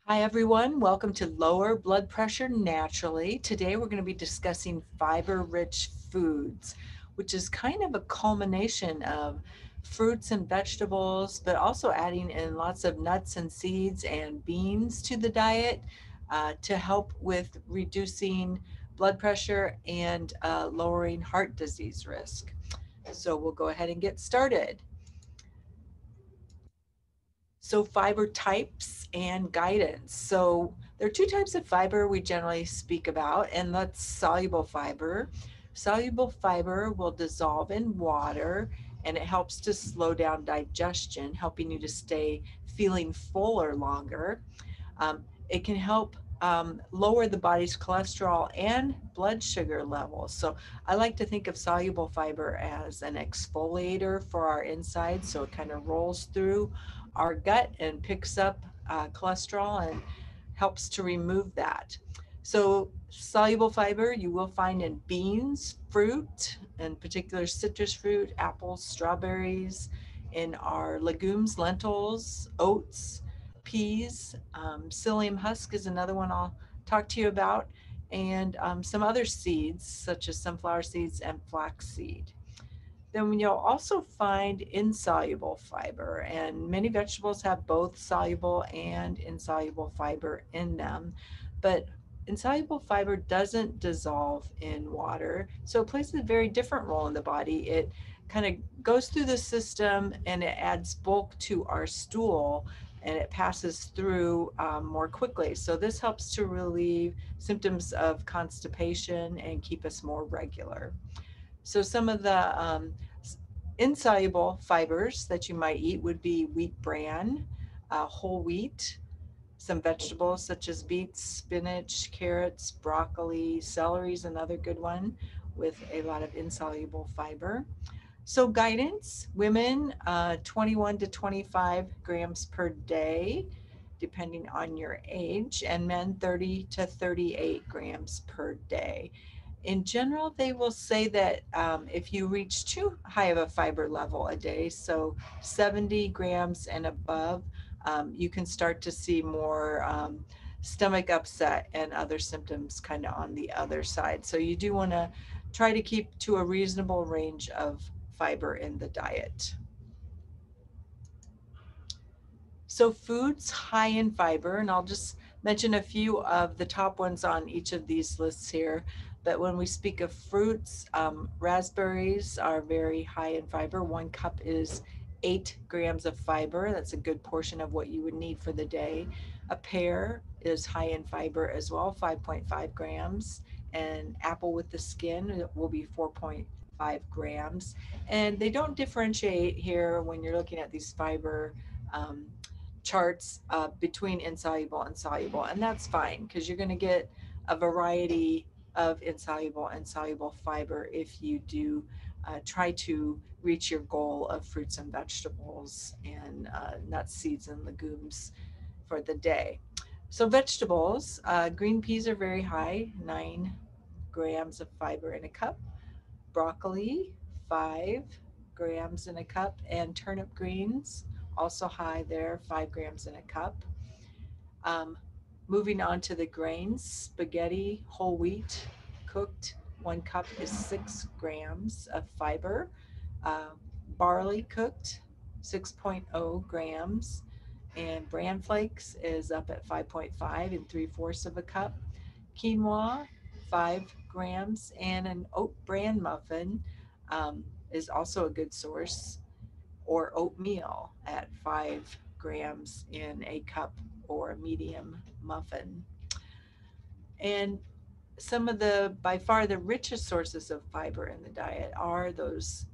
Hi everyone, welcome to Lower Blood Pressure Naturally. Today we're going to be discussing fiber-rich foods, which is kind of a culmination of fruits and vegetables, but also adding in lots of nuts and seeds and beans to the diet to help with reducing blood pressure and lowering heart disease risk. So we'll go ahead and get started. So fiber types and guidance. So there are two types of fiber we generally speak about, and that's soluble fiber. Soluble fiber will dissolve in water and it helps to slow down digestion, helping you to stay feeling fuller longer. It can help lower the body's cholesterol and blood sugar levels. So I like to think of soluble fiber as an exfoliator for our insides. So it kind of rolls through our gut and picks up cholesterol and helps to remove that. So soluble fiber you will find in beans, fruit, in particular citrus fruit, apples, strawberries, in our legumes, lentils, oats, peas. Psyllium husk is another one I'll talk to you about, and some other seeds such as sunflower seeds and flaxseed. Then you'll also find insoluble fiber, and many vegetables have both soluble and insoluble fiber in them. But insoluble fiber doesn't dissolve in water, so it plays a very different role in the body. It kind of goes through the system and it adds bulk to our stool and it passes through more quickly. So this helps to relieve symptoms of constipation and keep us more regular. So some of the insoluble fibers that you might eat would be wheat bran, whole wheat, some vegetables such as beets, spinach, carrots, broccoli, celery is another good one with a lot of insoluble fiber. So guidance, women 21 to 25 grams per day, depending on your age, and men 30 to 38 grams per day. In general, they will say that if you reach too high of a fiber level a day, so 70 grams and above, you can start to see more stomach upset and other symptoms kind of on the other side. So you do want to try to keep to a reasonable range of fiber in the diet. So foods high in fiber, and I'll just mention a few of the top ones on each of these lists here. But when we speak of fruits, raspberries are very high in fiber. 1 cup is 8 grams of fiber. That's a good portion of what you would need for the day. A pear is high in fiber as well, 5.5 grams. And apple with the skin will be 4.5 grams. And they don't differentiate here when you're looking at these fiber um, charts between insoluble and soluble, and that's fine because you're going to get a variety of insoluble and soluble fiber if you do try to reach your goal of fruits and vegetables and nuts, seeds, and legumes for the day. So vegetables, green peas are very high, 9 grams of fiber in a cup. Broccoli, 5 grams in a cup, and turnip greens, also high there, 5 grams in a cup. Um, Moving on to the grains, spaghetti, whole wheat, cooked, 1 cup is 6 grams of fiber. Uh, Barley cooked, 6.0 grams. And bran flakes is up at 5.5 and 3/4 of a cup. Quinoa, 5 grams. And an oat bran muffin is also a good source, or oatmeal at 5 grams in a cup or a medium muffin. And some of the, by far, the richest sources of fiber in the diet are those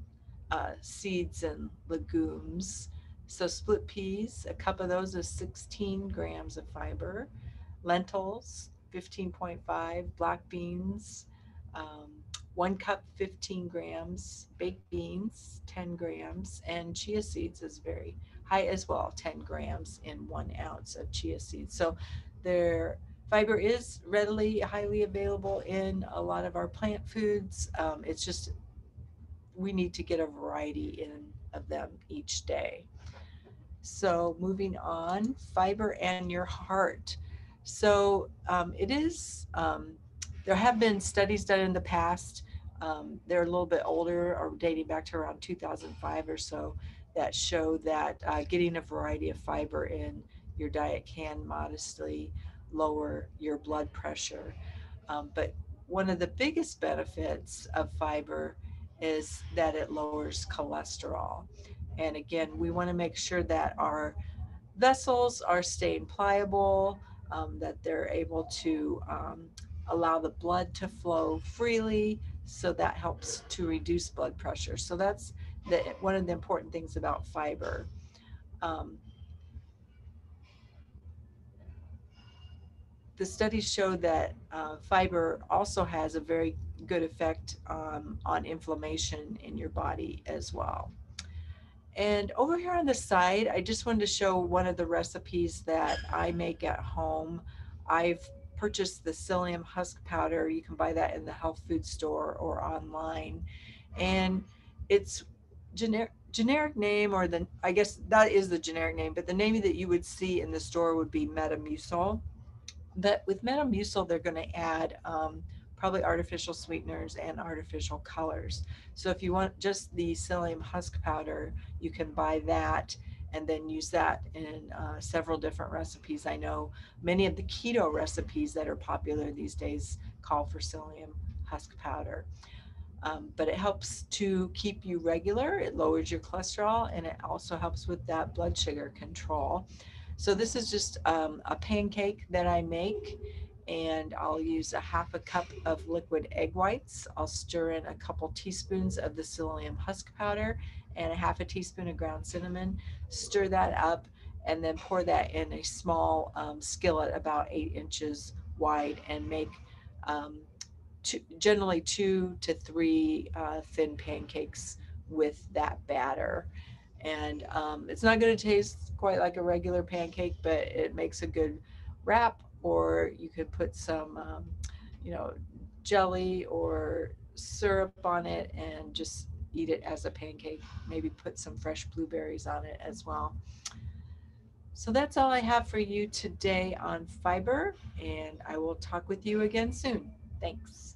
seeds and legumes. So, split peas, a cup of those is 16 grams of fiber. Lentils, 15.5. Black beans, 1 cup, 15 grams. Baked beans, 10 grams. And chia seeds is very high as well, 10 grams in 1 ounce of chia seeds. So, their fiber is readily, highly available in a lot of our plant foods. It's just we need to get a variety in of them each day. So moving on, fiber and your heart. So it is, there have been studies done in the past. They're a little bit older or dating back to around 2005 or so that show that getting a variety of fiber in your diet can modestly lower your blood pressure. But one of the biggest benefits of fiber is that it lowers cholesterol. And again, we want to make sure that our vessels are staying pliable, that they're able to allow the blood to flow freely. So that helps to reduce blood pressure. So that's one of the important things about fiber. Um, the studies show that fiber also has a very good effect on inflammation in your body as well. And over here on the side, I just wanted to show one of the recipes that I make at home. I've purchased the psyllium husk powder. You can buy that in the health food store or online. And it's generic name, or the, I guess that is the generic name, but the name that you would see in the store would be Metamucil. But with Metamucil, they're going to add probably artificial sweeteners and artificial colors. So if you want just the psyllium husk powder, you can buy that and then use that in several different recipes. I know many of the keto recipes that are popular these days call for psyllium husk powder. But it helps to keep you regular, it lowers your cholesterol, and it also helps with that blood sugar control. So this is just a pancake that I make, and I'll use a half a cup of liquid egg whites. I'll stir in a couple teaspoons of the psyllium husk powder and a half a teaspoon of ground cinnamon. Stir that up and then pour that in a small skillet about 8 inches wide and make um, generally 2 to 3 thin pancakes with that batter. And it's not going to taste quite like a regular pancake, but it makes a good wrap. Or you could put some, you know, jelly or syrup on it and just eat it as a pancake. Maybe put some fresh blueberries on it as well. So that's all I have for you today on fiber, and I will talk with you again soon. Thanks.